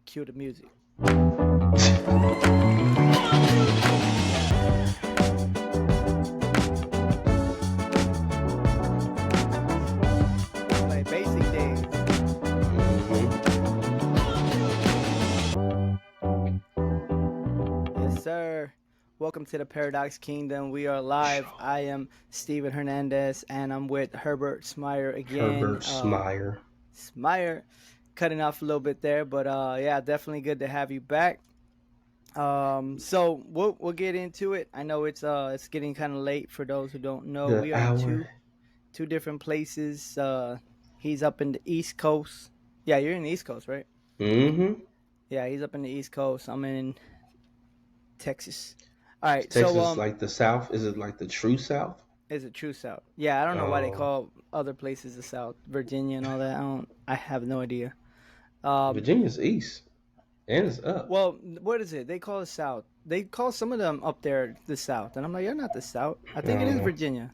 cue the music. Like basic days. Yes, sir. Welcome to the Paradox Kingdom. We are live. I am Steven Hernandez, and I'm with Herbert Smyer again. Herbert Smyer. Smyer, cutting off a little bit there, but yeah, definitely good to have you back. So we'll get into it. I know it's getting kind of late for those who don't know. The We are in hour. two different places. He's up in the East Coast. Yeah, you're in the East Coast, right? Mm-hmm. Yeah, he's up in the East Coast. I'm in Texas. All right, so Texas like the South? Is it like the true South? is it true South? Yeah, I don't know why they Oh, call other places the South, Virginia and all that. I have no idea. Um, Virginia's east and it's up. well, what is it? They call it South. They call some of them up there the South, and I'm like, you're not the South. I I think it don't is know. Virginia,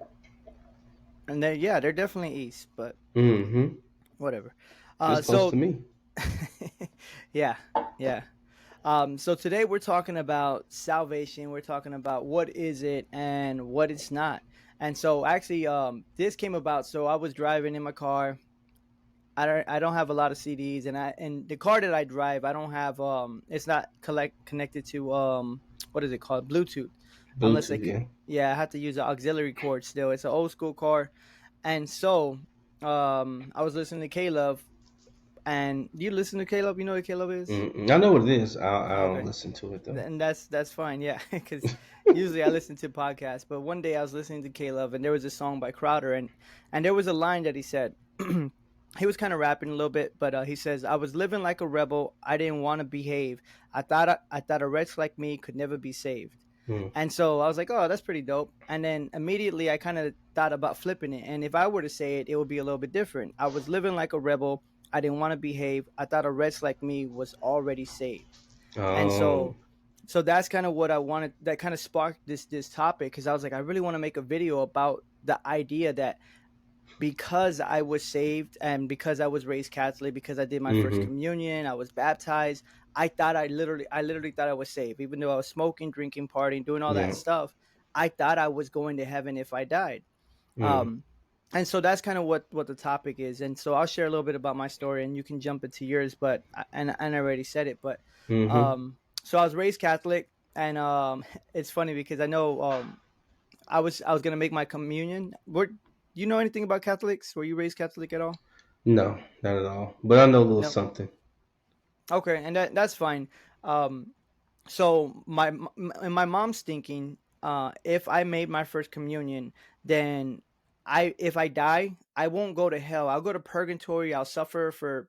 and they're definitely East, but Mm-hmm. whatever. It's close to So me. yeah, yeah. So today we're talking about salvation. We're talking about what is it and what it's not. And so actually, this came about. So I was driving in my car. I don't have a lot of CDs, and the car that I drive, I don't have it's not connected to what is it called, Bluetooth, unless Bluetooth, yeah. yeah, I have to use an auxiliary cord still. It's an old school car, and so I was listening to Caleb. And do you listen to Caleb? You know what Caleb is? I know what it is. I don't Okay. listen to it though. And that's fine, yeah, because usually I listen to podcasts. But one day I was listening to Caleb, and there was a song by Crowder, and there was a line that he said. He was kind of rapping a little bit, but he says, "I was living like a rebel. I didn't want to behave. I thought a wretch like me could never be saved." Mm. And so I was like, "Oh, that's pretty dope." And then immediately I kind of thought about flipping it, and if I were to say it, it would be a little bit different. I was living like a rebel. I didn't want to behave. I thought a wretch like me was already saved. And Oh. so that's kind of what I wanted, that kind of sparked this topic, because I was like, I really want to make a video about the idea that because I was saved and because I was raised Catholic, because I did my first Mm-hmm. communion, I was baptized, I literally thought I was saved, even though I was smoking, drinking, partying, doing all that Yeah. stuff. I thought I was going to heaven if I died. Mm. um and so that's kind of what the topic is. And so I'll share a little bit about my story, and you can jump into yours, but and I already said it. But Mm-hmm. so I was raised Catholic, and it's funny because I know I was gonna make my communion. Do you know anything about Catholics? Were you raised Catholic at all? No, not at all. But I know a little No. something. Okay, and that's fine. um so my mom's thinking, if I made my first communion, then if I die, I won't go to hell. I'll go to purgatory. I'll suffer for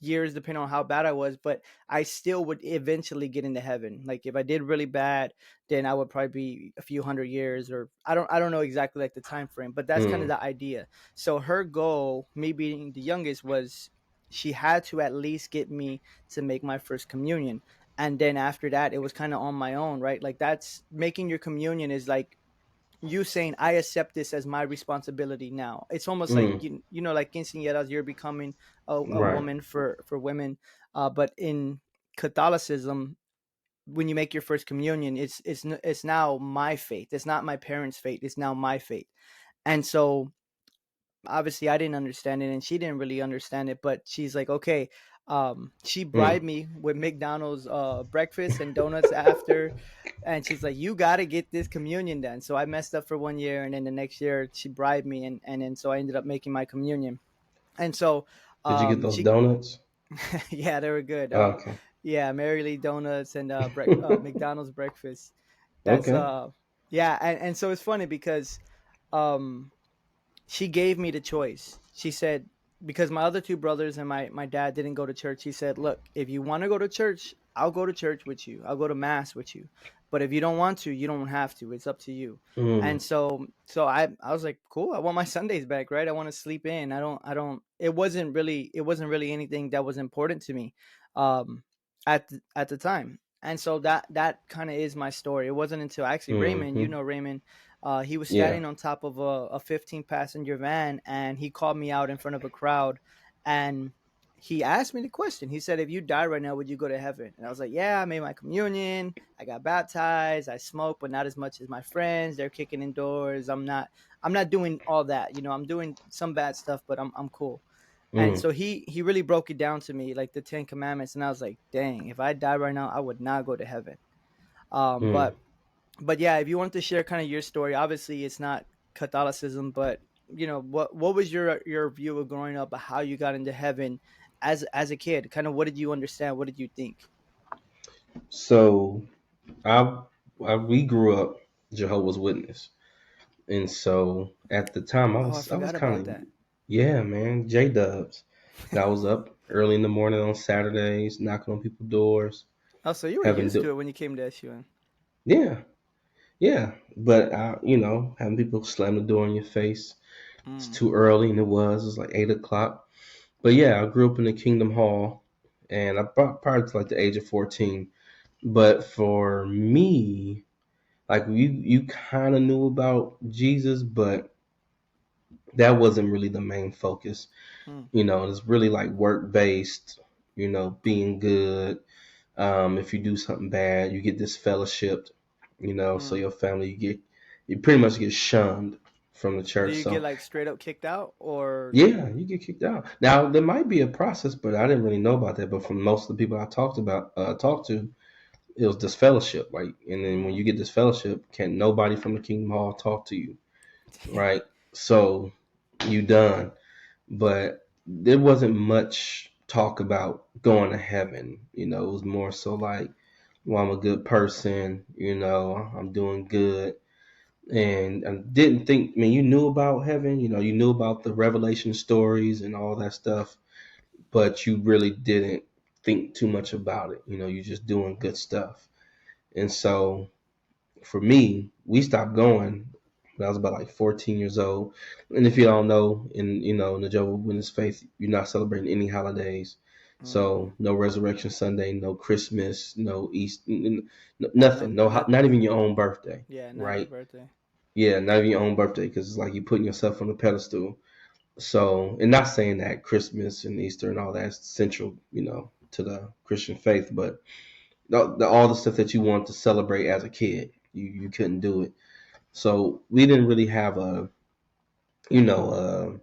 years depending on how bad I was, but I still would eventually get into heaven. Like if I did really bad, then I would probably be a few hundred years, or I don't know exactly like the time frame, but that's kind of Mm. the idea. So her goal, me being the youngest, was she had to at least get me to make my first communion. And then after that, it was kind of on my own, right? Like, that's making your communion is like you saying, I accept this as my responsibility now. It's almost like Mm. like quinceañeras, you're becoming a Right. woman for women. But in Catholicism, when you make your first communion, it's now my faith. It's not my parents' faith. It's now my faith. And so obviously I didn't understand it, and she didn't really understand it, but she's like, okay. She Mm. bribed me with McDonald's breakfast and donuts after, and she's like, you got to get this communion done. So I messed up for 1 year, and then the next year she bribed me, and then so I ended up making my communion. And so Did you get those she donuts? yeah, they were good. Okay. Yeah, Mary Lee donuts and McDonald's breakfast. That's Okay. yeah. And so it's funny because um she gave me the choice. She said, because my other two brothers and my dad didn't go to church, he said, look, if you want to go to church, I'll go to church with you. I'll go to mass with you. But if you don't want to, you don't have to. It's up to you. Mm. And so I was like, cool, I want my Sundays back, right? I want to sleep in. I don't it wasn't really anything that was important to me at the time. And so that kind of is my story. It wasn't until actually Raymond, Mm-hmm. Raymond, he was Yeah. standing on top of a 15 passenger van, and he called me out in front of a crowd, and he asked me the question. He said, "If you die right now, would you go to heaven?" And I was like, "Yeah, I made my communion. I got baptized. I smoke, but not as much as my friends. They're kicking indoors. I'm not doing all that. You know, I'm doing some bad stuff, but I'm cool." And Mm, so he really broke it down to me, like the Ten Commandments, and I was like, "Dang, if I die right now, I would not go to heaven." Um, mm. but but yeah, if you want to share kind of your story, obviously it's not Catholicism, but you know what was your view of growing up, how you got into heaven as a kid? Kind of what did you understand? What did you think? So I, we grew up Jehovah's Witness, and so at the time Oh, I I was forgot about kind of, that. yeah, man, J Dubs. And I was up early in the morning on Saturdays, knocking on people's doors, Oh, so you were having used do to it when you came to SUN. yeah, yeah. But having people slam the door in your face. It's Mm, too early, and it was like 8 o'clock. But yeah, I grew up in the Kingdom Hall, and I prior to like the age of 14. But for me, like you kind of knew about Jesus, but that wasn't really the main focus. mm, It's really like work based. Being good. If you do something bad, you get disfellowshipped. So mm. your family you pretty much get shunned from the Do church. you get So like straight up kicked out or? yeah, you get kicked out. Now there might be a process, but I didn't really know about that. But from most of the people I talked to, it was disfellowship. Like, and then when Mm, you get disfellowship, can nobody from the Kingdom Hall talk to you, right? So you done. But there wasn't much talk about going to heaven. It was more so like, well, I'm a good person. I'm doing good. And I didn't think, I mean, you knew about heaven, you knew about the revelation stories and all that stuff, but you really didn't think too much about it. You're just doing good stuff. And so for me, we stopped going when I was about like 14 years old. And if you don't know, in the Jehovah's Witness faith, you're not celebrating any holidays. mm. So no Resurrection Sunday, no Christmas, no Easter, No, nothing, not nothing. even your own birthday, Yeah, not your right? birthday. Yeah, not even your own birthday, because it's like you're putting yourself on a pedestal. So, and not saying that Christmas and Easter and all that's central, to the Christian faith, but all the stuff that you want to celebrate as a kid, you couldn't do it. So we didn't really have you know, uh,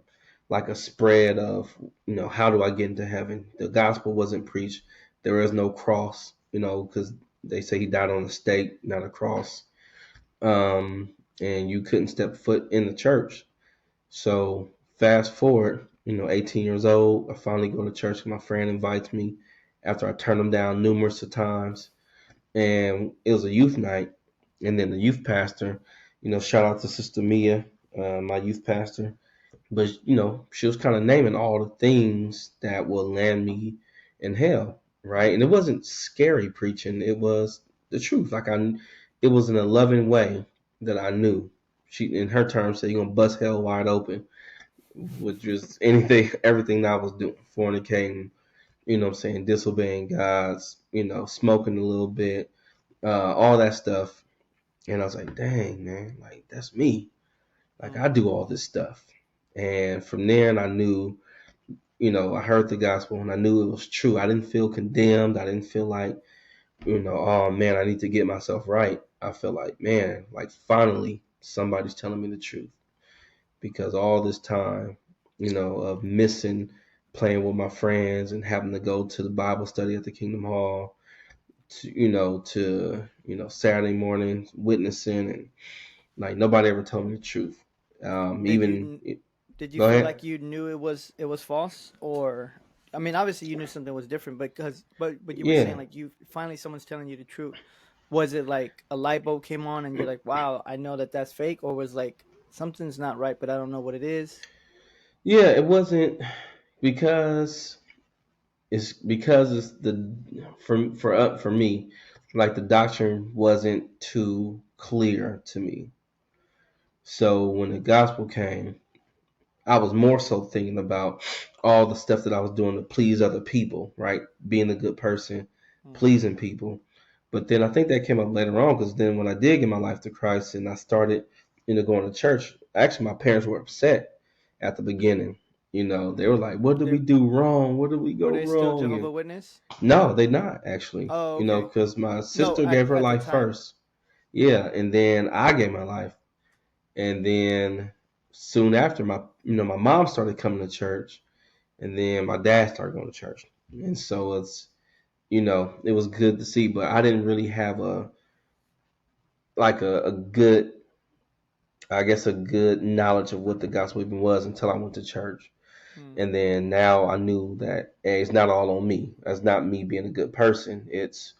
like a spread of, how do I get into heaven? The gospel wasn't preached. There is no cross, because they say he died on a stake, not a cross. And you couldn't step foot in the church. So fast forward, 18 years old, I finally go to church. My friend invites me after I turned him down numerous of times. And it was a youth night. And then the youth pastor, shout out to Sister Mia, my youth pastor. But, she was kind of naming all the things that will land me in hell, right? And it wasn't scary preaching. It was the truth. It was in a loving way that I knew. She, in her terms, said, "You're going to bust hell wide open," which was anything, everything that I was doing, fornicating, what I'm saying, disobeying God's, smoking a little bit, all that stuff. And I was like, dang, man, like that's me. Like I Mm, do all this stuff. And from there, I knew, I heard the gospel and I knew it was true. I didn't feel condemned. I didn't feel like, oh man, I need to get myself right. I felt like, man, like finally somebody's telling me the truth, because all this time, of missing playing with my friends and having to go to the Bible study at the Kingdom Hall, to Saturday morning witnessing, and like nobody ever told me the truth. did you Even did you Go feel ahead. like you knew it was false, or I mean, obviously you knew something was different, because but you were saying Yeah, like you finally someone's telling you the truth. Was it like a light bulb came on and you're like, wow, I know that that's fake, or was like something's not right, but I don't know what it is? yeah. It wasn't because it's the for me, like the doctrine wasn't too clear to me. So when the gospel came, I was more so thinking about all the stuff that I was doing to please other people, right? Being a good person, Mm, pleasing people. But then I think that came up later on, because then when I did give my life to Christ and I started, going to church, actually my parents were upset at the beginning. They were like, "What did we They do wrong? What did we were go they still wrong?" Jehovah And Witness? no, they not actually. Oh, okay. Because my No, sister gave her at the life time. first. Yeah, and then I gave my life, and then soon after, my mom started coming to church, and then my dad started going to church, and so it was good to see, but I didn't really have a good, I guess, a good knowledge of what the gospel even was until I went to church. Hmm. And then now I knew that, hey, it's not all on me. That's not me being a good person. It's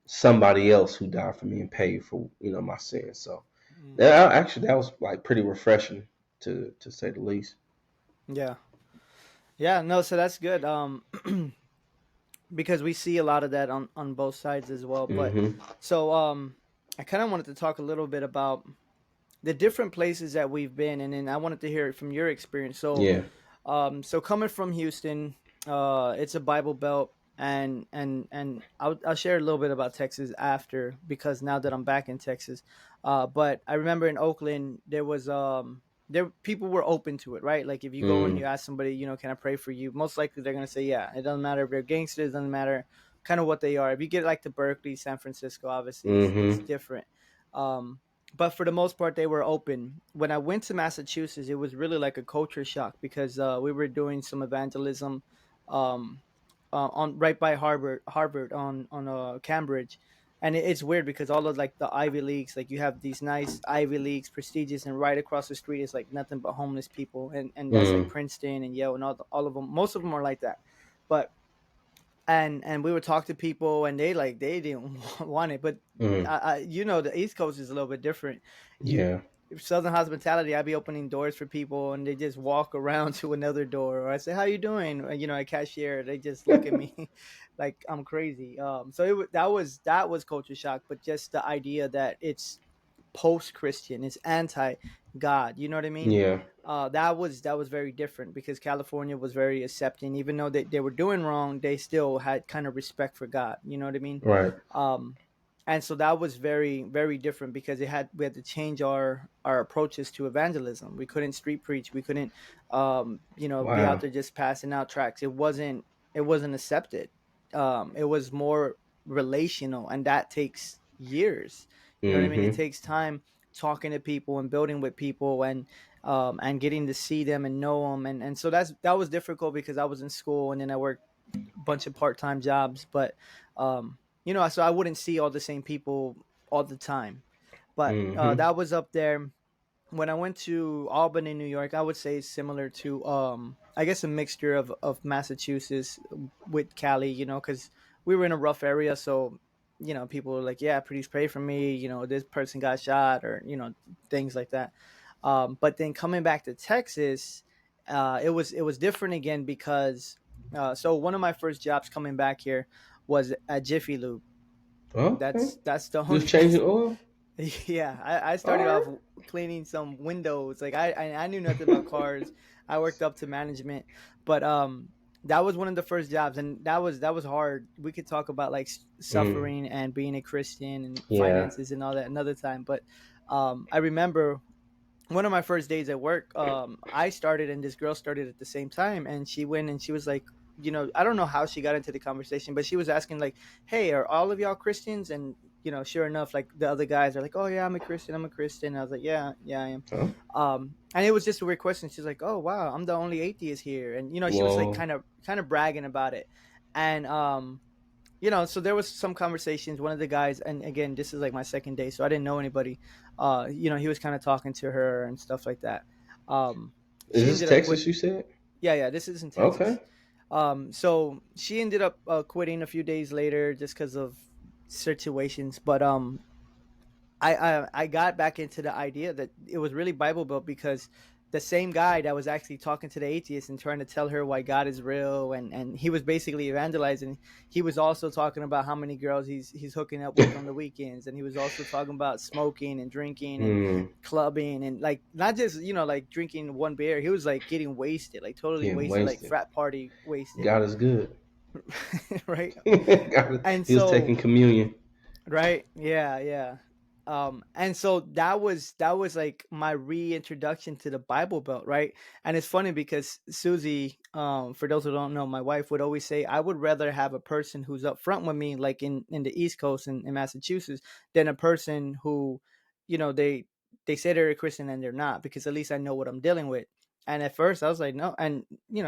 somebody else who died for me and paid for my sins. So Hmm. actually, that was like pretty refreshing to say the least. Yeah. Yeah, no, so that's good. Because we see a lot of that on both sides as well. But Hmm. so I kind of wanted to talk a little bit about the different places that we've been, and then I wanted to hear it from your experience. So Yeah. so coming from Houston, it's a Bible Belt, and I'll share a little bit about Texas after, because now that I'm back in Texas, but I remember in Oakland there was there people were open to it, right? Like if you go and Mm, you ask somebody, can I pray for you? Most likely they're gonna say yeah. It doesn't matter if they're gangsters, it doesn't matter kind of what they are. If you get like to Berkeley, San Francisco, obviously it's hmm. different. Um, but for the most part they were open. When I went to Massachusetts, it was really like a culture shock because we were doing some evangelism um, on right by Harvard on Cambridge. And it's weird because all of like the Ivy Leagues, like you have these nice Ivy Leagues, prestigious, and right across the street is like nothing but homeless people, and that's like Mm, Princeton and Yale and all of them. Most of them are like that, but and we would talk to people and they didn't want it, but mm, the East Coast is a little bit different. you yeah. Southern hospitality, I'd be opening doors for people and they just walk around to another door, or I say how you doing, a cashier, they just look at me like I'm crazy. So that was culture shock, but just the idea that it's post-Christian, it's anti-God, you know what I mean? Yeah. That was very different because California was very accepting. Even though they were doing wrong, they still had kind of respect for God, you know what I mean? Right. um and so that was very very different because we had to change our approaches to evangelism. We couldn't street preach, we couldn't be out Wow. there just passing out tracts. It wasn't accepted. It was more relational, and that takes years. You know what I mean? It Hmm. takes time talking to people and building with people, and getting to see them and know them, and so that was difficult because I was in school and then I worked a bunch of part-time jobs. But so I wouldn't see all the same people all the time. But Hmm. that was up there. When I went to Albany, New York, I would say similar to I guess a mixture of Massachusetts with Cali, because we were in a rough area. So people were like, yeah, please pray for me, this person got shot, or things like that. But then coming back to Texas, it was different again because so one of my first jobs coming back here was at Jiffy Lube. Okay. That's the Just only changing oil. yeah, I All started right. off cleaning some windows. Like I knew nothing about cars. I worked up to management, but that was one of the first jobs, and that was hard. We could talk about like Mm, suffering and being a Christian and yeah. finances and all that another time. But I remember one of my first days at work, I started and this girl started at the same time, and she went and she was like, I don't know how she got into the conversation, but she was asking like, "Hey, are all of y'all Christians?" And sure enough, like the other guys are like, "Oh yeah, I'm a Christian. I'm a Christian." And I was like, "Yeah, yeah, I am." Huh? And it was just a weird question. She's like, "Oh wow, I'm the only atheist here," and she was like Whoa. kind of bragging about it, and so there was some conversations. One of the guys, and again, this is like my second day, so I didn't know anybody. He was kind of talking to her and stuff like that. Um, Is she this ended up quit. Texas? You said? Yeah, yeah, this is in Okay. Texas. So she ended up quitting a few days later just because of situations. But I got back into the idea that it was really Bible Belt because the same guy that was actually talking to the atheist and trying to tell her why God is real, and he was basically evangelizing. He was also talking about how many girls he's hooking up with on the weekends, and he was also talking about smoking and drinking and Mm, clubbing, and like not just like drinking one beer. He was like getting wasted, like totally getting wasted, like wasted. frat party wasted. God is good. Right. God, And he was so taking communion. right, yeah, yeah. And so that was like my reintroduction to the Bible Belt, right? And it's funny because Susie, for those who don't know, my wife would always say, I would rather have a person who's up front with me, like in the East Coast in Massachusetts, than a person who, they say they're a Christian and they're not, because at least I know what I'm dealing with. And at first I was like, no, and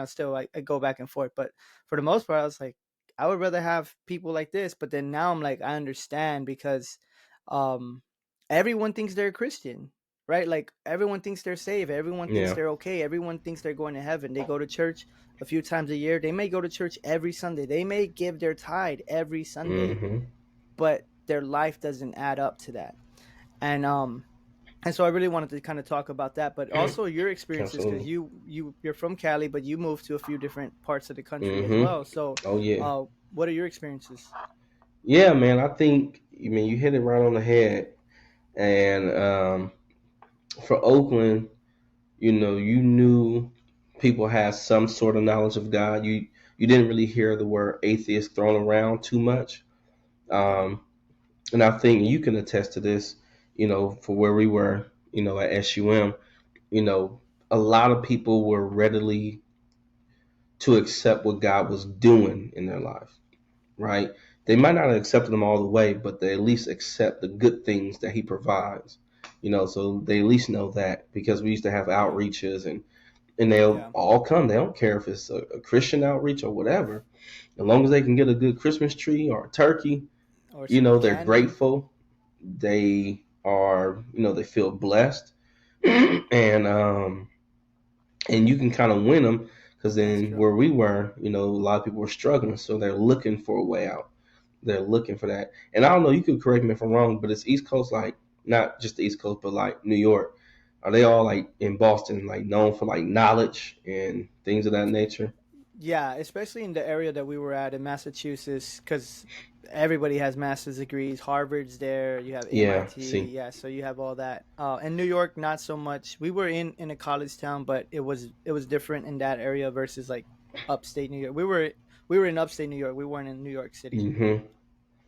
still I go back and forth, but for the most part I was like, I would rather have people like this. But then now I'm like, I understand, because um everyone thinks they're a Christian, right? Like everyone thinks they're saved, everyone thinks Yeah. they're okay, everyone thinks they're going to heaven. They go to church a few times a year. They may go to church every Sunday. They may give their tithe every Sunday, Mm-hmm. but their life doesn't add up to that. And so I really wanted to kind of talk about that, but also your experiences, because Absolutely. you're from Cali, but you moved to a few different parts of the country as Mm-hmm. well. So, Oh yeah. what are your experiences? Yeah, man. I mean, you hit it right on the head. And for Oakland, you knew people had some sort of knowledge of God. You didn't really hear the word atheist thrown around too much. Yeah, Um, and I think you can attest to this. For where we were, at SUM, you know, a lot of people were readily to accept what God was doing in their life, right? They might not have accepted them all the way, but they at least accept the good things that He provides. So they at least know that, because we used to have yeah, outreaches, and they'll yeah. all come. They don't care if it's a Christian outreach or whatever, as long as they can get a good Christmas tree or a turkey. Or some They're candy. grateful. They are, they feel blessed, and you can kind of win them, because That's then true. where we were, a lot of people were struggling, so they're looking for a way out. They're looking for that. And I don't know, you could correct me if I'm wrong, but it's East Coast, like not just the East Coast, but like New York. Are they all like in Boston, like known for like knowledge and things of that nature? Yeah, especially in the area that we were at in Massachusetts, because everybody has master's degrees. Harvard's there. You have Yeah. MIT. See. Yeah, so you have all that. In New York, not so much. We were in a college town, but it was different in that area versus like upstate New York. We were in upstate New York. We weren't in New York City. Mm-hmm.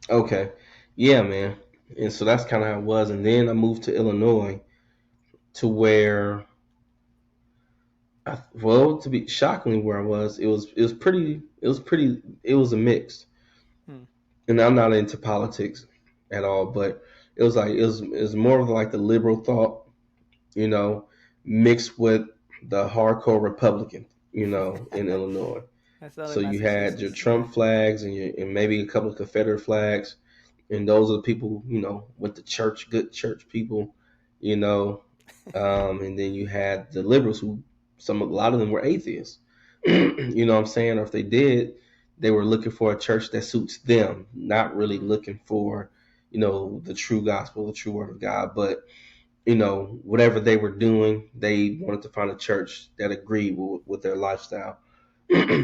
Okay. Yeah, man. And so that's kind of how it was. And then I moved to Illinois, to where, well, to be shockingly where I was, it was a mix. Hmm. And I'm not into politics at all, but it was more of like the liberal thought, you know, mixed with the hardcore Republican, in Illinois. That's not So like you had your Massachusetts. Yeah. Trump flags, and maybe a couple of Confederate flags, and those are the people, went to church, good church people, you know. And then you had the liberals, who a lot of them were atheists. You know what I'm saying? Or if they did, they were looking for a church that suits them, not really Mm, looking for, the true gospel, the true word of God. But whatever they were doing, they wanted to find a church that agreed with their lifestyle.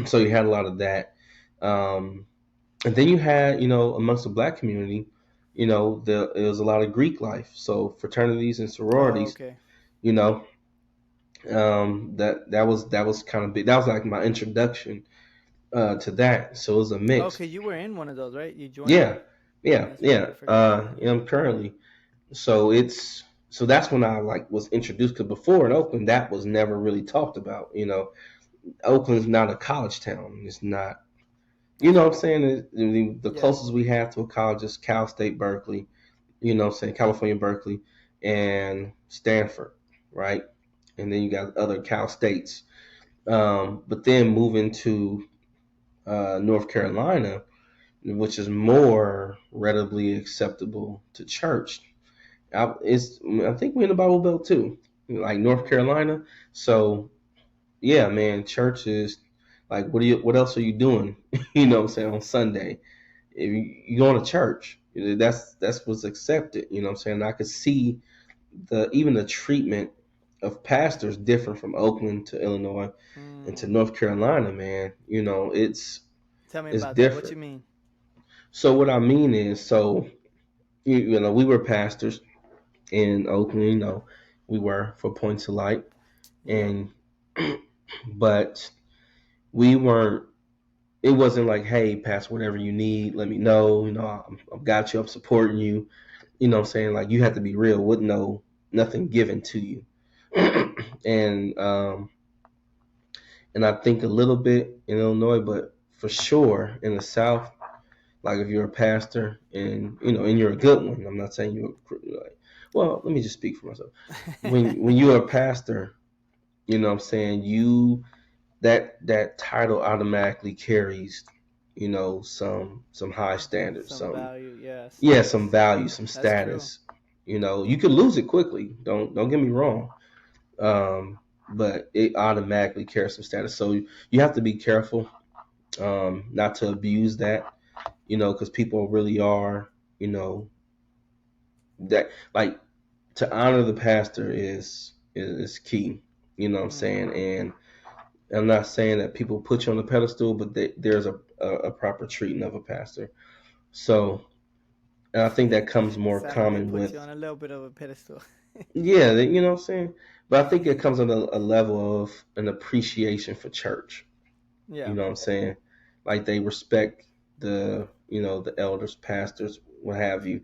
So you had a lot of that. Um, and then you had, amongst the black community, there was a lot of Greek life. So fraternities and oh, sororities, okay. you know, that was kind of big. That was like my introduction to that. So it was a mix. Okay, you were in one of those, right? You joined one. Yeah, yeah, That's right. yeah. I forgot about that. Currently, so that's when I like was introduced. Because before in Oakland, that was never really talked about. Oakland's not a college town. It's not. You That's know what right. I'm saying? The Yeah. closest we have to a college is Cal State Berkeley. You know what I'm saying? California Berkeley and Stanford, right? And then you got other Cal States. But then moving to North Carolina, which is more readily acceptable to church. I think we're in the Bible Belt too, like North Mm, Carolina. So yeah, man, church is like, what else are you doing? What I'm saying, on Sunday. If you going to church, that's what's accepted. What I'm saying. I could see even the treatment of pastors different from Oakland to Illinois and to mm. North Carolina, man. Tell me It's about that. What you different. mean? So what I mean is, so we were pastors in Oakland. We were for Points of Light, Yep. and but we weren't. It wasn't like, hey, pastor, whatever you need, let me know. I've got you. I'm supporting you. you know what I'm saying, like you have to be real with nothing given to you. and and I think a little bit in Illinois, but for sure in the South, like if you're a pastor and and you're a good one, I'm not saying like, well, let me just speak for myself. When you're a pastor, you know what I'm saying, that title automatically carries, some high standards, Some value, yes, some yes, value, some that's true. status. You could lose it quickly. Don't get me wrong. Um, but it automatically carries some status. So you have to be careful, not to abuse that, because people really are, that like to honor the pastor is key. You know what I'm saying? Hmm. And I'm not saying that people put you on the pedestal, but there's a proper treating of a pastor. So, and I think that comes It more sounded like they common put you with, on a little bit of a pedestal. yeah, you know what I'm saying? But I think it comes on a level of an appreciation for church. You Yeah. know what I'm saying? Like they respect the elders, pastors, what have you.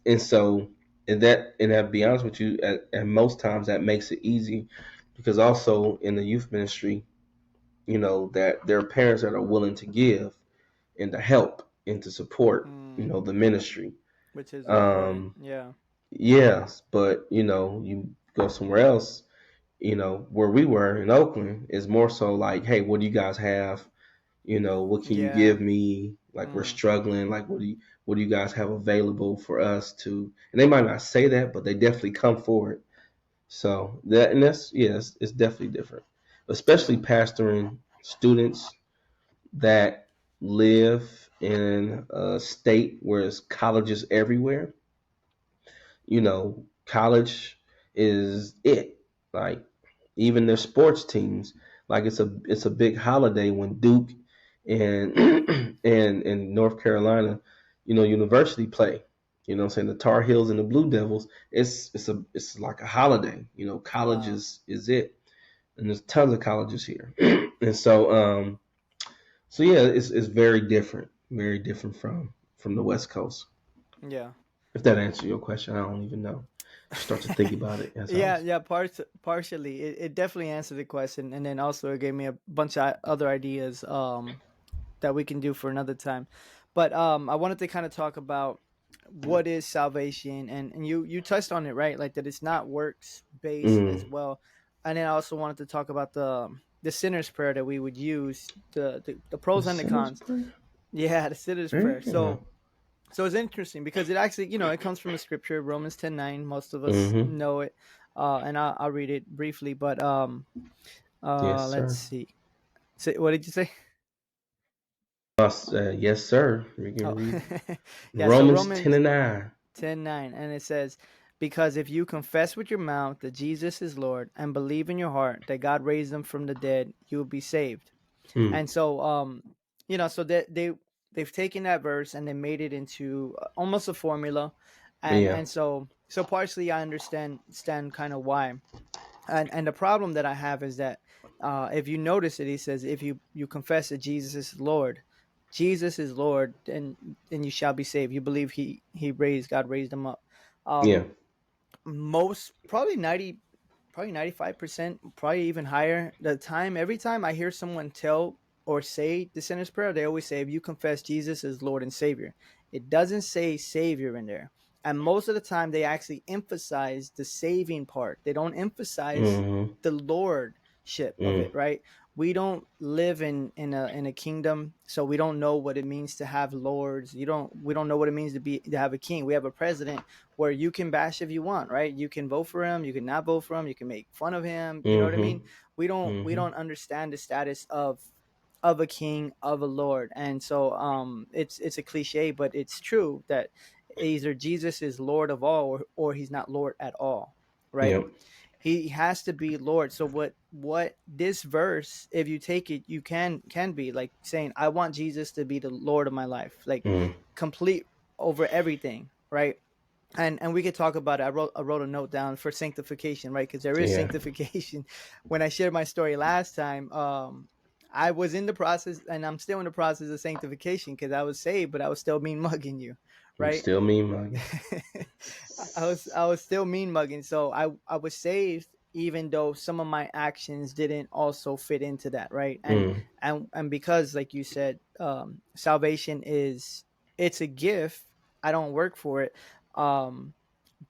And so, and to be honest with you, at most times that makes it easy because also in the youth ministry, that there are parents that are willing to give and to help and to support, Mm, the ministry. which is important. Um, Yeah. yes, but you go somewhere else, where we were in Oakland is more so like, hey, what do you guys have? What can you Yeah. give me? Like we're Mm, struggling. Like what do you guys have available for us to? And they might not say that, but they definitely come forward. So that's yes, it's definitely different, especially yeah. pastoring students that live in a state where it's colleges everywhere. College is it. Like even their sports teams, like it's a big holiday when Duke and and North Carolina, university play. You know what I'm saying? The Tar Heels and the Blue Devils, it's like a holiday. College Wow. is it. And there's tons of colleges here. And so yeah, it's very different from the West Coast. Yeah. If that answers your question, I don't even know. Start to think about it as I Yeah, was. yeah, partially. It definitely answered the question, and then also it gave me a bunch of other ideas that we can do for another time. But I wanted to kind of talk about what is salvation, and you touched on it, right? Like that it's not works based as Mm. well. And then I also wanted to talk about the sinner's prayer that we would use, the The pros and the sinner's cons. prayer. Yeah, the sinner's prayer. Yeah. So it's interesting because it actually, it comes from the scripture, Romans 10:9. Most of us Mm-hmm. know it. And I'll read it briefly, but Yes, let's sir. see. So, what did you say? Yes, sir. We can Oh, read yeah. So Romans 10 Romans and 9. 10:9, and it says, "Because if you confess with your mouth that Jesus is Lord and believe in your heart that God raised him from the dead, you will be saved." Mm. And so, so they've taken that verse and they made it into almost a formula, and Yeah. and so partially I understand kind of why. And the problem that I have is that if you notice it, he says, if you confess that Jesus is Lord, then you shall be saved. You believe God raised him up. Yeah. Um, most probably 95%, probably even higher. Every time I hear someone tell or say the sinner's prayer, they always say, if you confess Jesus as Lord and Savior. It doesn't say Savior in there. And most of the time, they actually emphasize the saving part. They don't emphasize Mm-hmm. the lordship of Mm. it, right? We don't live in a kingdom, so we don't know what it means to have lords. We don't know what it means to have a king. We have a president where you can bash if you want, right? You can vote for him, you can not vote for him, you can make fun of him. You know what I mean? Mm-hmm. We Mm-hmm. don't understand the status of a king, of a lord. And so it's a cliche, but it's true that either Jesus is Lord of all, or he's not Lord at all, right? Yep. He has to be Lord. So what this verse, if you take it, you can be like saying, I want Jesus to be the Lord of my life, like Mm. complete over everything, right? And we could talk about it. I wrote a note down for sanctification, right? Because there is Yeah. sanctification. When I shared my story last time, I was in the process, and I'm still in the process of sanctification because I was saved, but I was still mean mugging you, I'm right? still mean mugging. I was still mean mugging. So I was saved even though some of my actions didn't also fit into that, right? And Mm, and because like you said, salvation is, it's a gift. I don't work for it. Um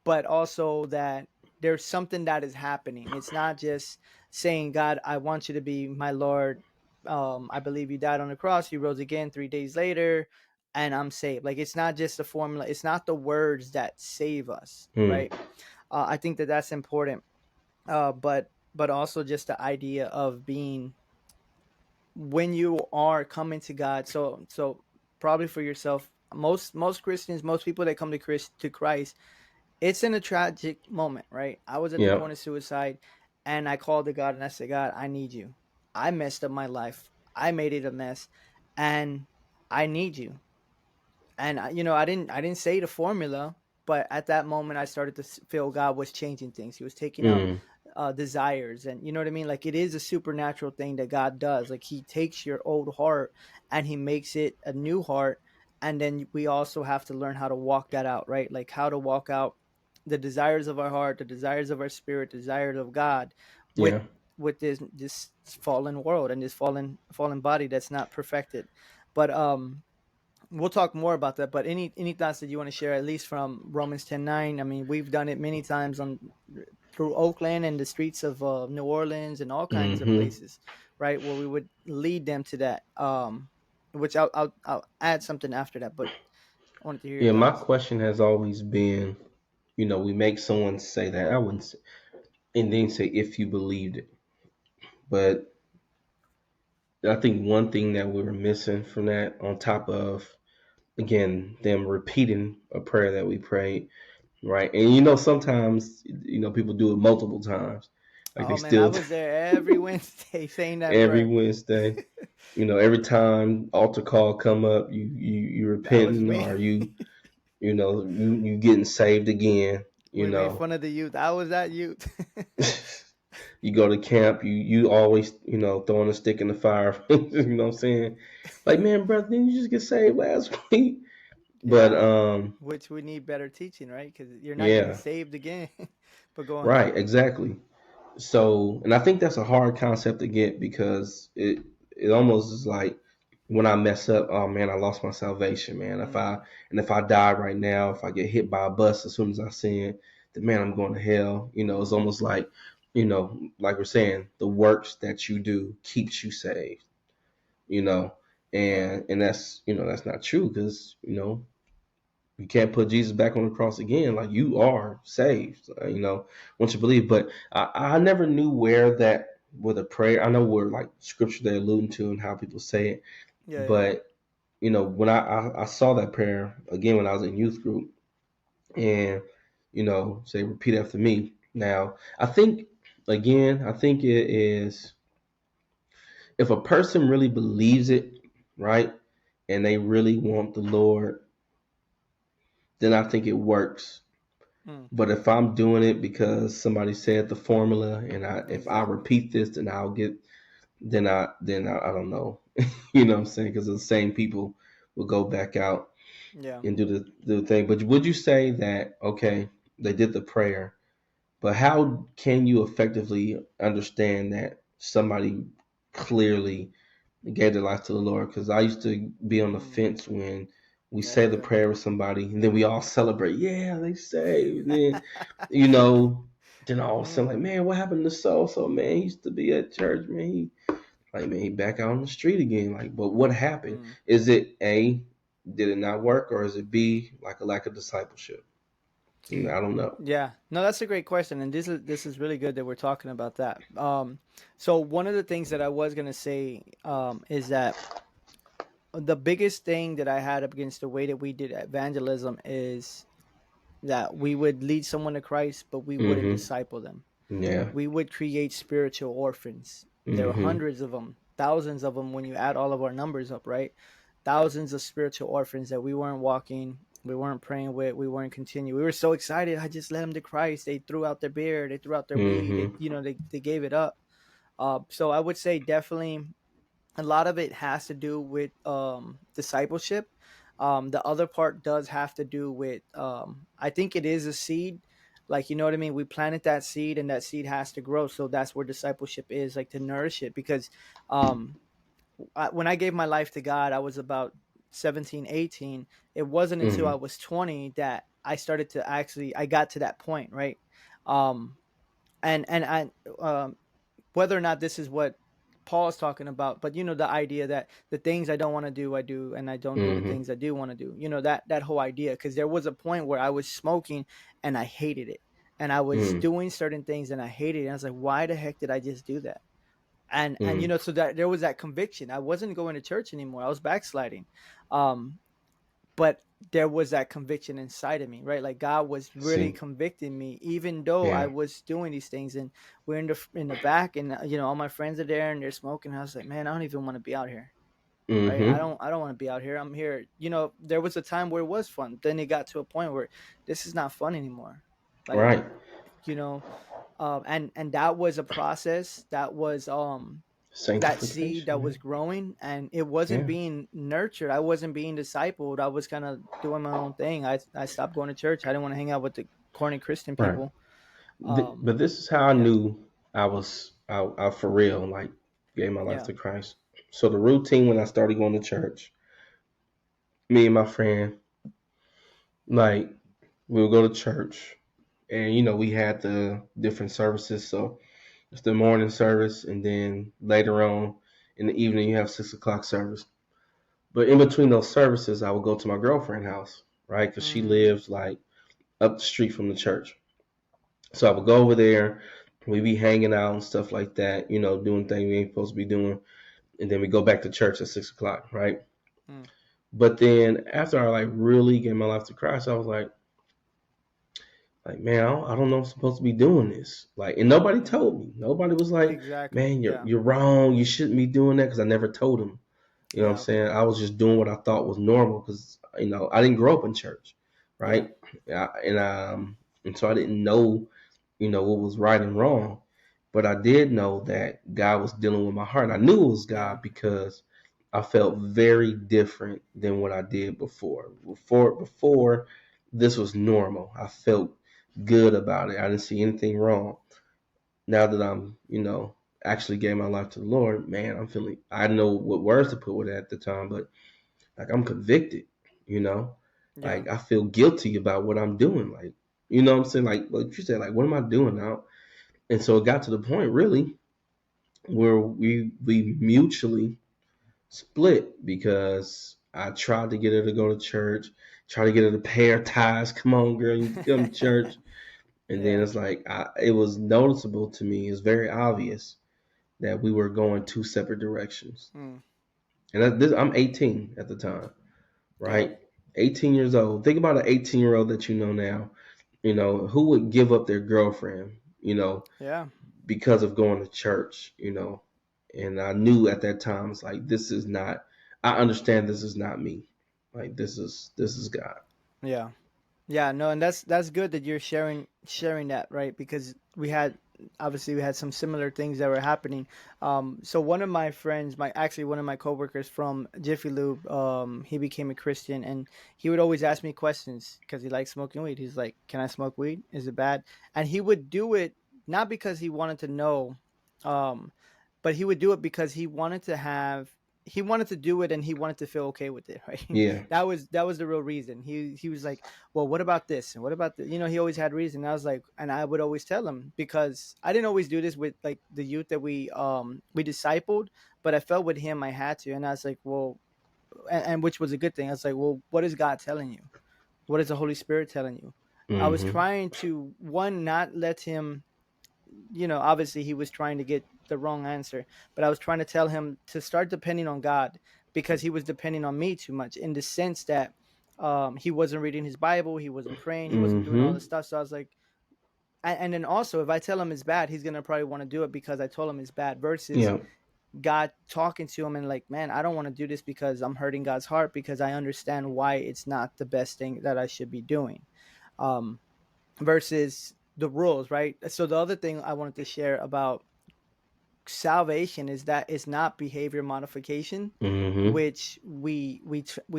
but also that there's something that is happening. It's not just saying, God, I want you to be my Lord. I believe you died on the cross, you rose again 3 days later, and I'm saved. Like, it's not just a formula, it's not the words that save us, mm, right? I think that that's important. But also just the idea of being, when you are coming to God. So probably for yourself, most Christians, most people that come to Christ, it's in a tragic moment, right? I was at the yep. point of suicide, and I called to God and I said, God, I need you. I messed up my life. I made it a mess, and I need you. And I didn't say the formula, but at that moment I started to feel God was changing things. He was taking out Mm, desires, and you know what I mean. Like, it is a supernatural thing that God does. Like, He takes your old heart and He makes it a new heart, and then we also have to learn how to walk that out, right? Like, how to walk out the desires of our heart, the desires of our spirit, the desires of God, with yeah. this fallen world and this fallen body that's not perfected. But we'll talk more about that. But any thoughts that you want to share, at least from Romans 10:9? I mean, we've done it many times on through Oakland and the streets of New Orleans and all kinds of Hmm. places, right, where we would lead them to that. Which I'll add something after that, but I wanted to hear your Yeah, my thoughts. question has always been, we make someone say that. I wouldn't say, and then say if you believed it. But I think one thing that we were missing from that, on top of, again, them repeating a prayer that we prayed, right? And sometimes, people do it multiple times. Like they Oh man, I still, was there every Wednesday saying that every prayer. Wednesday, every time altar call come up, you That was repenting, me. or you getting saved again, you We made know. fun of the youth. I was that youth. You go to camp, you always, throwing a stick in the fire, you know what I'm saying? Like, man, brother, didn't you just get saved last week? But Yeah, which we need better teaching, right? Because you're not getting yeah, saved again. But go on. right, exactly. So, and I think that's a hard concept to get, because it almost is like, when I mess up, oh man, I lost my salvation, man. Mm, If I die right now, if I get hit by a bus as soon as I sin, then man, I'm going to hell. It's mm, almost like, like we're saying, the works that you do keeps you saved. You know, yeah, and that's, that's not true, because you can't put Jesus back on the cross again. Like, you are saved, once you believe. But I never knew where the prayer. I know where, like, scripture they're alluding to and how people say it, yeah. but when I saw that prayer again when I was in youth group, and say repeat after me. Now, I think it is, if a person really believes it, right, and they really want the Lord, then I think it works. Mm, But if I'm doing it because somebody said the formula, and if I exactly. repeat this, then I'll get, I don't know, what I'm saying, because the same people will go back out Yeah. and do the thing. But would you say that, okay, they did the prayer, but how can you effectively understand that somebody clearly gave their life to the Lord? Because I used to be on the Mm, fence when we that's say the good. prayer with somebody, and then we all celebrate. Yeah, they saved. And then, you know, then all of a sudden, like, Mm, man, what happened to so so? Man, he used to be at church. Man, he back out on the street again. Like, but what happened? mm. Is it A, did it not work, or is it B, like a lack of discipleship? I don't know. Yeah, no, that's a great question, and this is really good that we're talking about that. So one of the things that I was gonna say is that the biggest thing that I had against the way that we did evangelism is that we would lead someone to Christ, but we wouldn't Mm-hmm. disciple them. Yeah. We would create spiritual orphans. There were Mm-hmm. hundreds of them, thousands of them when you add all of our numbers up, right? Thousands of spiritual orphans that we weren't walking, we weren't praying with, we weren't continuing. We were so excited. I just led them to Christ. They threw out their beer, they threw out their weed, Mm-hmm. they gave it up. So I would say definitely a lot of it has to do with discipleship. The other part does have to do with, I think it is a seed, like, you know what I mean, we planted that seed and that seed has to grow. So that's where discipleship is, like, to nourish it. Because um when I gave my life to God, I was about 17, 18. It wasn't until I Mm-hmm. was 20 that I started to actually, I got to that point, right? um and I, whether or not this is what Paul is talking about, but, the idea that the things I don't want to do, I do, and I don't do the Mm-hmm. things I do want to do. That whole idea, because there was a point where I was smoking and I hated it, and I was Mm-hmm. doing certain things and I hated it. And I was like, why the heck did I just do that? And Mm-hmm. so that there was that conviction. I wasn't going to church anymore. I was backsliding. Um, but there was that conviction inside of me, right? Like, God was really See. convicting me, even though I Yeah. was doing these things. And we're in the back, and all my friends are there and they're smoking. I was like, man, I don't even want to be out here, right? I Mm-hmm. don't I don't want to be out here. I'm here. There was a time where it was fun. Then it got to a point where this is not fun anymore. Like, Right. you know, and that was a process. That was that seed Sanctification. that Yeah. was growing, and it wasn't Yeah. being nurtured. I wasn't being discipled. I was kind of doing my own thing. I stopped going to church. I didn't want to hang out with the corny Christian Right. people. But this is how I Yeah. knew I for real, like, gave my life Yeah. to Christ. So the routine when I started going to church, me and my friend, like, we would go to church, and we had the different services. So it's the morning service, and then later on in the evening you have 6 o'clock service. But in between those services, I would go to my girlfriend's house, right? Because she Mm, lives like up the street from the church. So I would go over there. We be hanging out and stuff like that, doing things we ain't supposed to be doing, and then we go back to church at 6 o'clock, right? mm, But then after I like really gave my life to Christ, I was like, man, I don't know if I'm supposed to be doing this. Like, and nobody mm. told me. Nobody was like, Exactly. man, you're Yeah. you're wrong. You shouldn't be doing that, because I never told them. You know what I'm Yeah. saying? I was just doing what I thought was normal, because I didn't grow up in church, Yeah. right? And so I didn't know, what was right and wrong. But I did know that God was dealing with my heart. I knew it was Yeah. God because I felt very different than what I did before. Before this was normal. I felt good about it. I didn't see anything wrong. Now that I'm, actually gave my life to the Lord, man, I'm feeling. I know what words to put with it at the time, but like, I'm convicted. You know, Yeah. like, I feel guilty about what I'm doing. Like, what I'm saying, like you said, like, what am I doing now? And so it got to the point, really, where we mutually split, because I tried to get her to go to church, try to get her to pay her tithes. Come on, girl, you come to church. And then Yeah. it's like, it was noticeable to me. It's very obvious that we were going two separate directions. Mm, And I'm 18 at the time, yeah. right? 18 years old. Think about an 18-year-old that you know now. Who would give up their girlfriend, Yeah. because of going to church. And I knew at that time, it's like, this is not. I understand this is not me. Like, this is God. Yeah. Yeah, no, and that's good that you're sharing that, right? Because we had some similar things that were happening. So one of my friends, one of my coworkers from Jiffy Lube, he became a Christian, and he would always ask me questions because he likes smoking weed. He's like, "Can I smoke weed? Is it bad?" And he would do it not because he wanted to know, um, but he would do it because he wanted to do it and he wanted to feel okay with it, right? Yeah. That was the real reason. He was like, well, what about this and what about the, he always had reason. And I was like, and I would always tell him, because I didn't always do this with like the youth that we discipled, but I felt with him I had to. And I was like, well, and which was a good thing. I was like, well, what is God telling you? What is the Holy Spirit telling you? I was Mm-hmm. trying to, one, not let him, obviously he was trying to get the wrong answer, but I was trying to tell him to start depending on God, because he was depending on me too much, in the sense that he wasn't reading his Bible, he wasn't praying, he wasn't doing all this Mm-hmm. stuff. So I was like, and then also, if I tell him it's bad, he's gonna probably want to do it because I told him it's bad, versus Yeah. God talking to him and like, man, I don't want to do this because I'm hurting God's heart, because I understand why it's not the best thing that I should be doing. Um, Versus the rules, right? So the other thing I wanted to share about salvation is that it's not behavior modification, Mm-hmm. which we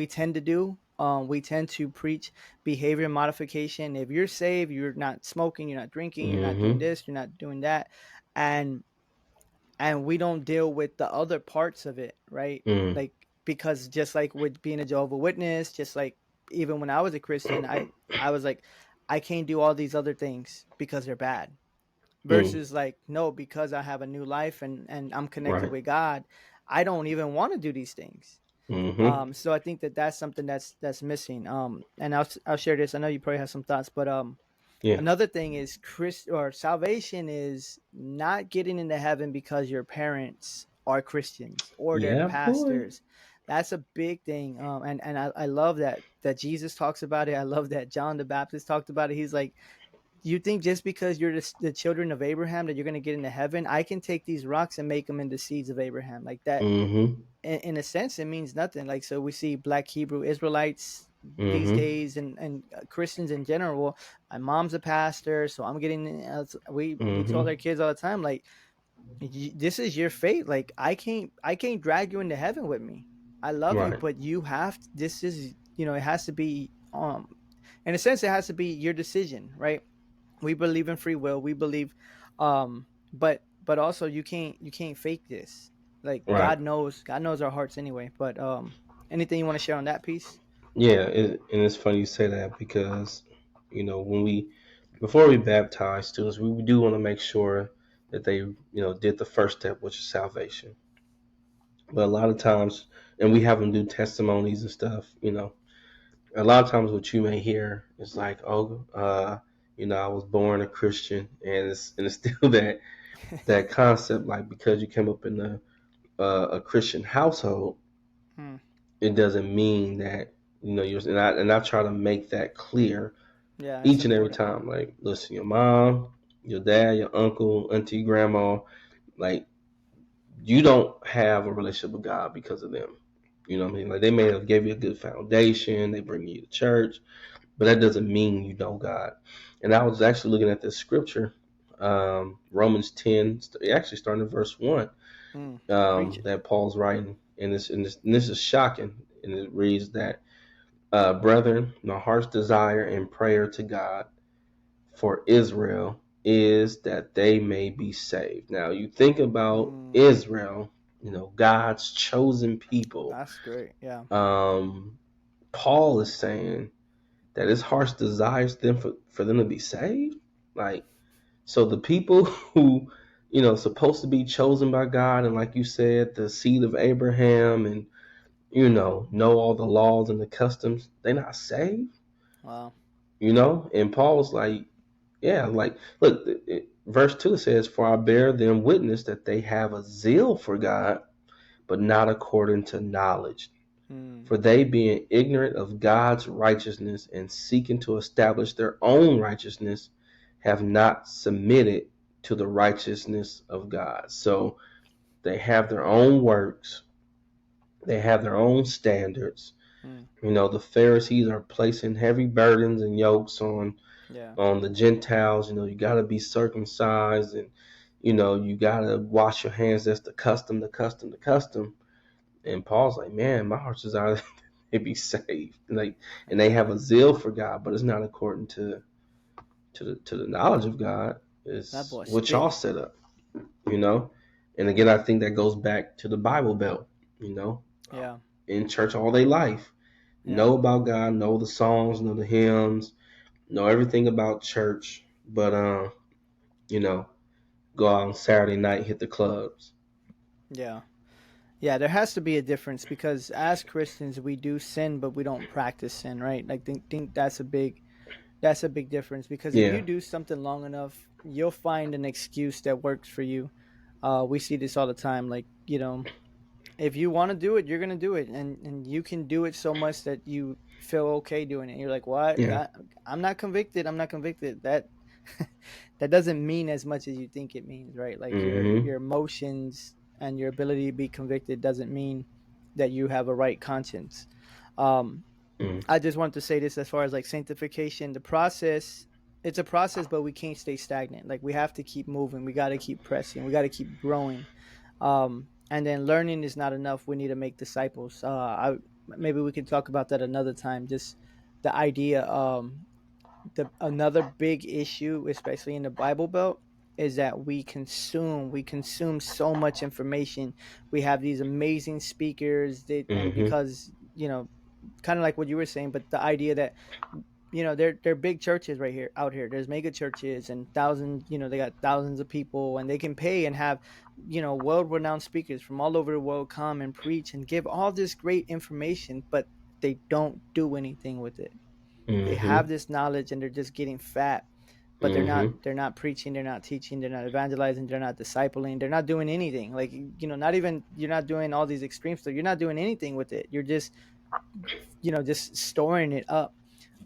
tend to do. We tend to preach behavior modification. If you're saved, you're not smoking, you're not drinking, you're not doing Mm-hmm. this, you're not doing that, and we don't deal with the other parts of it, right? Mm. Like, because just like with being a Jehovah Witness, just like even when I was a Christian, I was like, I can't do all these other things because they're bad. Mm. Versus like, no, because I have a new life and I'm connected Right. with God, I don't even want to do these things. Mm-hmm. So I think that that's something that's missing. And I'll share this. I know you probably have some thoughts, but Yeah. another thing is salvation is not getting into heaven because your parents are Christians or they're Yeah, boy. pastors. That's a big thing. And I love that Jesus talks about it. I love that John the Baptist talked about it. He's like, you think just because you're the children of Abraham that you're going to get into heaven? I can take these rocks and make them into seeds of Abraham. Like that, Mm-hmm. in a sense, it means nothing. Like, so we see Black Hebrew Israelites these Mm-hmm. days, and Christians in general. My mom's a pastor, so I'm getting. We told Mm-hmm. our kids all the time, like, this is your fate. Like, I can't drag you into heaven with me. I love you, Right. but you have to, this is, it has to be, in a sense, it has to be your decision, right? We believe in free will. We believe, but also you can't fake this. Like, Right. God knows our hearts anyway. But anything you want to share on that piece? Yeah, and it's funny you say that because, when we, before we baptize students, we do want to make sure that they, did the first step, which is salvation. But a lot of times, and we have them do testimonies and stuff, a lot of times what you may hear is like, oh, I was born a Christian, and it's still that concept, like because you came up in a Christian household, Hmm. it doesn't mean that you're. And I try to make that clear Yeah, it's each and every important. time. Like, listen, your mom, your dad, your uncle, auntie, grandma, like you don't have a relationship with God because of them. You know what I mean? Like they may have gave you a good foundation, they bring you to church, but that doesn't mean you know God. And I was actually looking at this scripture, Romans 10, actually starting at verse 1, Hmm. Preach it. that Paul's writing. And this is shocking. And it reads that, brethren, my heart's desire and prayer to God for Israel is that they may be saved. Now, you think about Hmm. Israel, God's chosen people. That's great. Yeah. Um, Paul is saying that his heart's desires for them to be saved. Like, so the people who, supposed to be chosen by God, and like you said, the seed of Abraham, and know all the laws and the customs, they're not saved. Wow. And Paul was like, yeah, like, look, verse 2 says, for I bear them witness that they have a zeal for God, but not according to knowledge. Hmm. For they, being ignorant of God's righteousness and seeking to establish their own righteousness, have not submitted to the righteousness of God. So they have their own works, they have their own standards. Hmm. The Pharisees are placing heavy burdens and yokes Yeah. on the Gentiles. You got to be circumcised, and you got to wash your hands. That's the custom, the custom, the custom. And Paul's like, man, my heart's desire that they be saved, and they have Yeah. a zeal for God, but it's not according to the knowledge of God. That Is boy what y'all spitting. set up, you know. And again, I think that goes back to the Bible Belt, you know, Yeah. in church all their life, Yeah. know about God, know the songs, know the hymns, know everything about church, but you know, go out on Saturday night, hit the clubs. Yeah. Yeah, there has to be a difference because as Christians we do sin, but we don't practice sin, right? Like, think that's a big difference because if you Yeah. do something long enough, you'll find an excuse that works for you. We see this all the time. Like, if you want to do it, you're gonna do it, and you can do it so much that you feel okay doing it. You're like, "What? Yeah. God, I'm not convicted. I'm not convicted." That that doesn't mean as much as you think it means, right? Like, your Mm-hmm. emotions and your ability to be convicted doesn't mean that you have a right conscience. Um, Mm. I just want to say this as far as like sanctification, the process. It's a process, but we can't stay stagnant. Like, we have to keep moving. We got to keep pressing. We got to keep growing. And then learning is not enough. We need to make disciples. maybe we can talk about that another time. Just the idea. The another big issue, especially in the Bible Belt, is that we consume so much information. We have these amazing speakers that, and Mm-hmm. because kind of like what you were saying, but the idea that they're big churches right here out here. There's mega churches and thousands. They got thousands of people, and they can pay and have world renowned speakers from all over the world come and preach and give all this great information, but they don't do anything with it. They Mm-hmm. have this knowledge and they're just getting fat, but they're not Mm-hmm. they're not preaching, they're not teaching, they're not evangelizing, they're not discipling, they're not doing anything. Like, not even, you're not doing all these extreme stuff. You're not doing anything with it. You're just storing it up.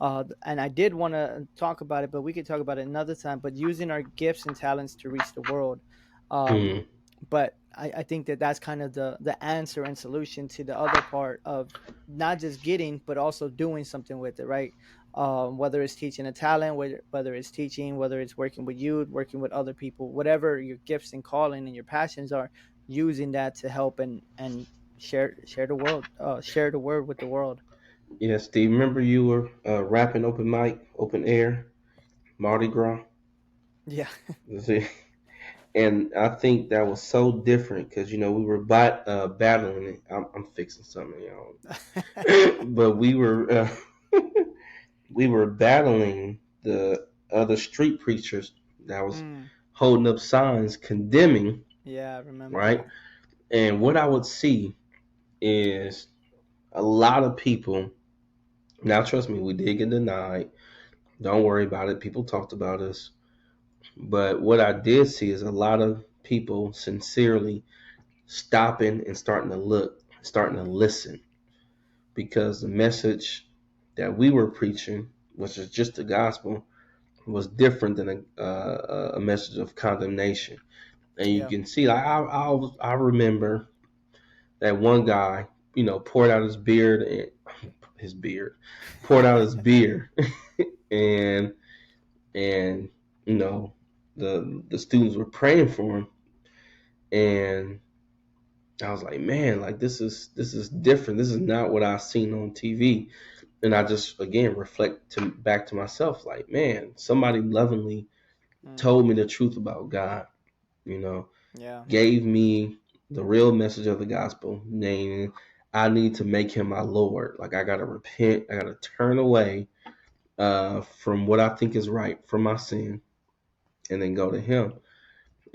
And I did want to talk about it, but we could talk about it another time. But using our gifts and talents to reach the world. um, Mm-hmm. but I think that that's kind of the answer and solution to the other part of not just getting, but also doing something with it, right? Whether it's teaching a talent, whether it's teaching, whether it's working with youth, working with other people, whatever your gifts and calling and your passions are, using that to help and share the world, share the word with the world. Yeah, Steve. Remember you were rapping open mic, open air, Mardi Gras. Yeah. See? And I think that was so different because we were battling it. I'm fixing something, but we were battling the other street preachers that was Mm, holding up signs condemning, yeah, I remember. right? And what I would see is a lot of people. Now, trust me, we did get denied. Don't worry about it. People talked about us. But what I did see is a lot of people sincerely stopping and starting to look, starting to listen, because the message that we were preaching, which is just the gospel, was different than a message of condemnation. And you Yeah. can see, like, I remember that one guy, poured out his beard, poured out his beer, and and you know the students were praying for him, and I was like, man, like this is different. This is not what I've seen on TV. And I Yeah. just again reflect back to myself, like, man, somebody lovingly Mm, told me the truth about God. You know, yeah. gave me the real message of the gospel, naming I need to make him my Lord. Like, I gotta repent. I gotta turn away from what I think is right, from my sin, and then go to him.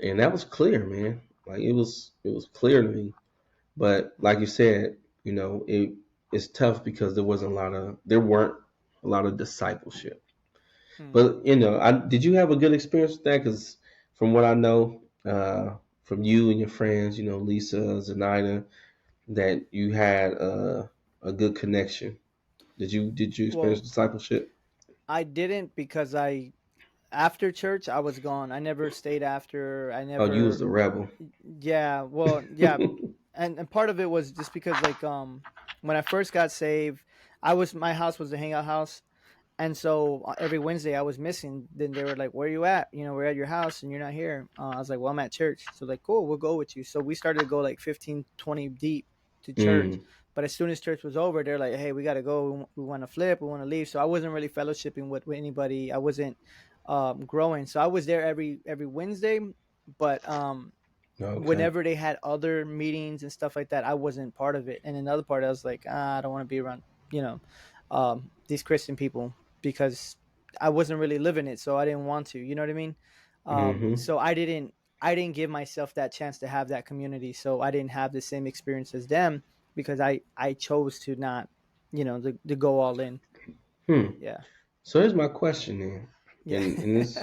And that was clear, man. Like, it was clear to me. But like you said, it's tough because there weren't a lot of discipleship. Mm. But I did you have a good experience with that? Because from what I know, from you and your friends, Lisa, Zenaida, that you had a good connection. Did you experience Well, discipleship? I didn't because I after church I was gone. I never stayed after. I Oh, you was never. the rebel. Yeah. Well, yeah, and part of it was just because, like, when I first got saved, my house was a hangout house. And so every Wednesday I was missing. Then they were like, "Where are you at? We're at your house and you're not here." I was like, "Well, I'm at church." So, like, cool, we'll go with you. So we started to go like 15, 20 deep to church. Mm, But as soon as church was over, they're like, "Hey, we got to go. We want to flip. We want to leave." So I wasn't really fellowshipping with anybody. I wasn't growing. So I was there every Wednesday. But okay. whenever they had other meetings and stuff like that, I wasn't part of it. And another part, I was like, I don't want to be around, these Christian people, because I wasn't really living it, so I didn't want to. You know what I mean? Mm-hmm. So I didn't give myself that chance to have that community. So I didn't have the same experience as them because I chose to not, to go all in. Hmm. Yeah. So here's my question then, Yeah. and this.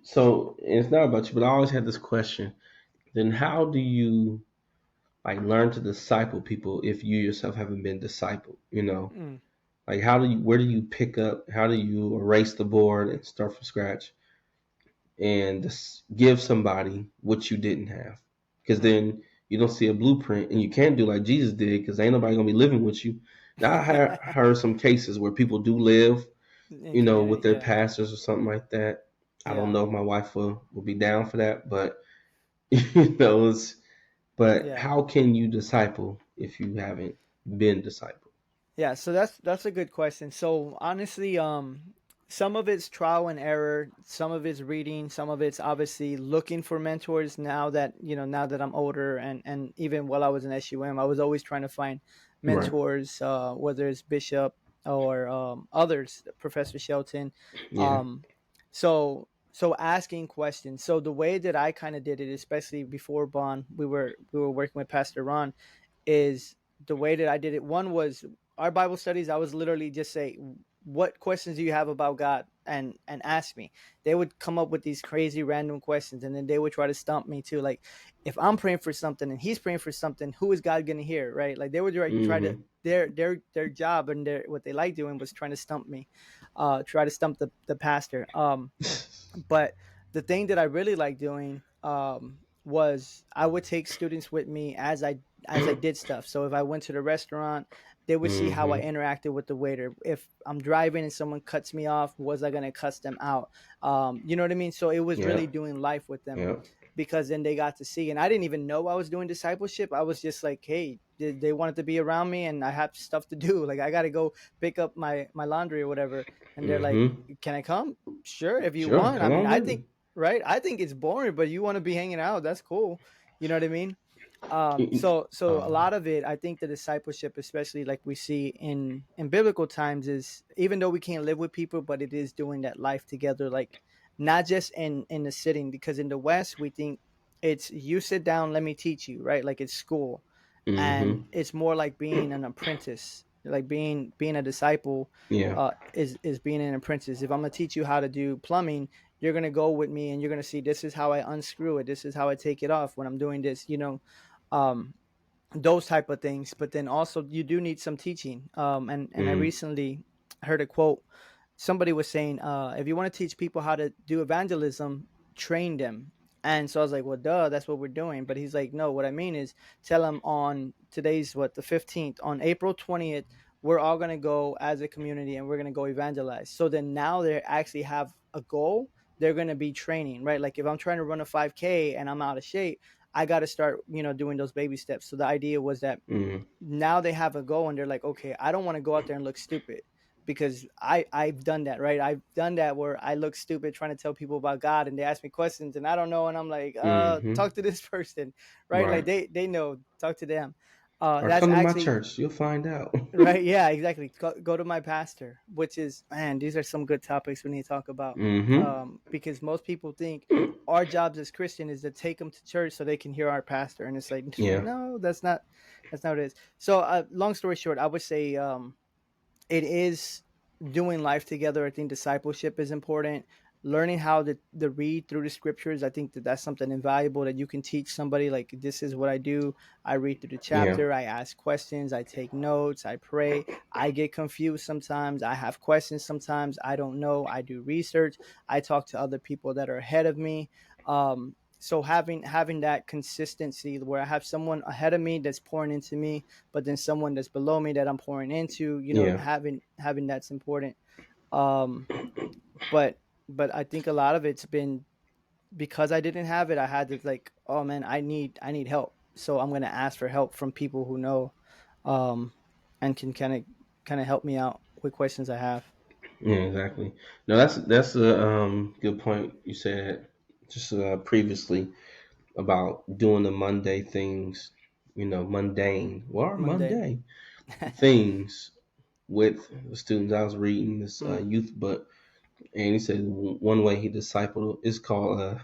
So it's not about you, but I always had this question. Then how do you like learn to disciple people if you yourself haven't been discipled? Mm, Like, where do you pick up? How do you erase the board and start from scratch and just give somebody what you didn't have? Because mm. then you don't see a blueprint, and you can't do like Jesus did because ain't nobody gonna be living with you. Now I heard some cases where people do live, In community, with their yeah. pastors or something like that. I don't Yeah. know if my wife will be down for that, but you know, but Yeah. how can you disciple if you haven't? been discipled? Yeah, so that's a good question. So honestly, some of it's trial and error, some of it's reading, some of it's obviously looking for mentors. Now that I'm older, and even while I was in SUM, I was always trying to find Right. mentors, whether it's Bishop or others, Professor Shelton. Yeah. Um, so asking questions. So the way that I kind of did it, especially before Bond, we were working with Pastor Ron, is the way that I did it. One was our Bible studies. I was literally just say, "What questions do you have about God?" and ask me. They would come up with these crazy random questions, and then they would try to stump me too. Like, if I'm praying for something and he's praying for something, who is God going to hear? Right? Like they would try to Mm-hmm. their job and their what they like doing was trying to stump me, try to stump the pastor. But the thing that I really like doing was I would take students with me as I did stuff. So if I went to the restaurant, they would see how I Mm-hmm. interacted with the waiter. If I'm driving and someone cuts me off, was I going to cuss them out? You know what I mean? So it was really Yep. doing life with them, Yep. because then they got to see. And I didn't even know I was doing discipleship. I was just like, hey, they wanted to be around me, and I have stuff to do. Like I got to go pick up my laundry or whatever. And they're like, Mm-hmm. can I come? Sure, if you Sure. want. I Come mean, on I with think me. right. I think it's boring, but you want to be hanging out. That's cool. You know what I mean? So a Um, lot of it, I think the discipleship, especially like we see in biblical times, is even though we can't live with people, but it is doing that life together, like not just in the sitting, because in the West we think it's you sit down, let me teach you, right? Like it's school, and mm-hmm. it's more like being an apprentice, like being a disciple. Yeah. Is being an apprentice. If I'm gonna teach you how to do plumbing, you're gonna go with me and you're gonna see this is how I unscrew it, this is how I take it off when I'm doing this, um those type of things. But then also you do need some teaching. And I Mm. recently heard a quote. Somebody was saying, if you want to teach people how to do evangelism, train them. And so I was like, well, duh, that's what we're doing. But he's like, no, what I mean is tell them on today's what, the 15th, on April 20th, we're all going to go as a community and we're going to go evangelize. So then now they actually have a goal. They're going to be training, right? Like if I'm trying to run a 5K and I'm out of shape, I got to start, doing those baby steps. So the idea was that Mm. now they have a goal and they're like, okay, I don't want to go out there and look stupid, because I've done that, right? I've done that where I look stupid trying to tell people about God and they ask me questions and I don't know, and I'm like, Mm-hmm. talk to this person, right? Like Right. they know, talk to them. Or That's come to my actually church. You'll find out. right. Yeah, exactly. Go to my pastor, which is, man, these are some good topics we need to talk about. Mm-hmm. Because most people think our jobs as Christian is to take them to church so they can hear our pastor, and it's like, Yeah. no, that's not what it is. So, long story short, I would say, it is doing life together. I think discipleship is important. Learning how to read through the scriptures, I think that that's something invaluable that you can teach somebody. Like, this is what I do. I read through the Yeah. chapter. I ask questions. I take notes. I pray. I get confused sometimes. I have questions sometimes. I don't know. I do research. I talk to other people that are ahead of me. So having that consistency where I have someone ahead of me that's pouring into me, but then someone that's below me that I'm pouring into, Yeah. having that's important. Um, but I think a lot of it's been because I didn't have it. I had to, like, oh man, I need help. So I'm gonna ask for help from people who know, um, and can kind of help me out with questions I have. Yeah. Exactly. No, that's a good point you said just previously about doing the Monday things. Mundane or Mundane. Monday things with the students. I was reading this Mm, youth book, and he said one way he discipled is called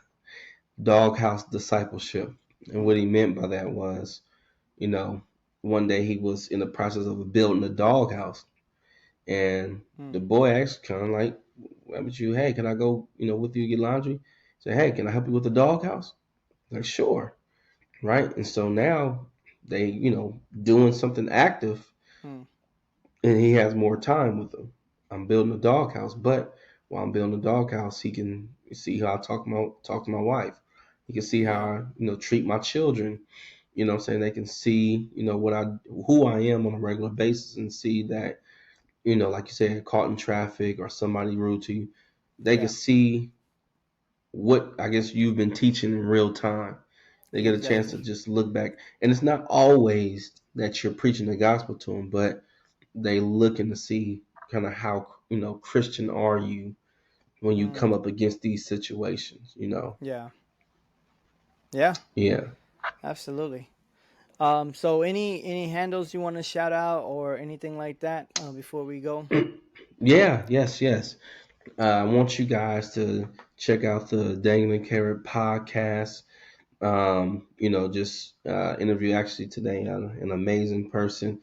doghouse discipleship. And what mm, he meant by that was, you know, one day he was in the process of building a doghouse, and mm. the boy asked, kind of like, "What about you? Hey, can I go, with you to get laundry?" He said, "Hey, can I help you with the doghouse?" Like, sure, right? And so now they, doing something active, Mm. and he has more time with them. I'm building a doghouse, but while I'm building a doghouse, he can see how I talk to my wife. He can see how Yeah, I, treat my children. I'm saying they can see, who I am on a regular basis, and see that, like you said, caught in traffic or somebody rude to you, they can yeah, see what I guess you've been teaching in real time. They get a chance to Exactly. just look back, and it's not always that you're preaching the gospel to them, but they looking to see kind of how Christian are you when you come Mm, up against these situations. yeah. Yeah. Yeah, Absolutely. So any handles you want to shout out or anything like that before we go? yeah, yes, yes. I want you guys to check out the Dangling Carrot podcast. Just interview actually today an amazing person,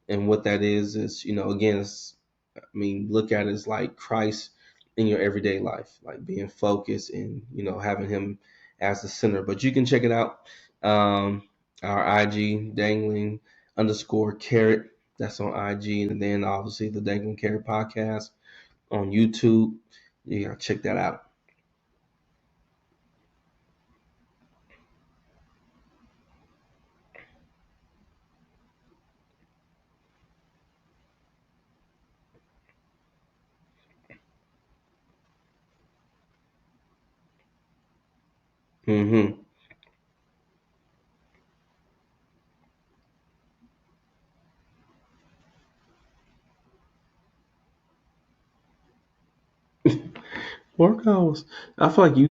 and what that is again, look at it as like Christ in your everyday life, like being focused and having Him as the center. But you can check it out. Our IG dangling underscore carrot. That's on IG, and then obviously the Dangling Carrot podcast on YouTube. You gotta check that out. Mm-hmm. Workouts. I feel like you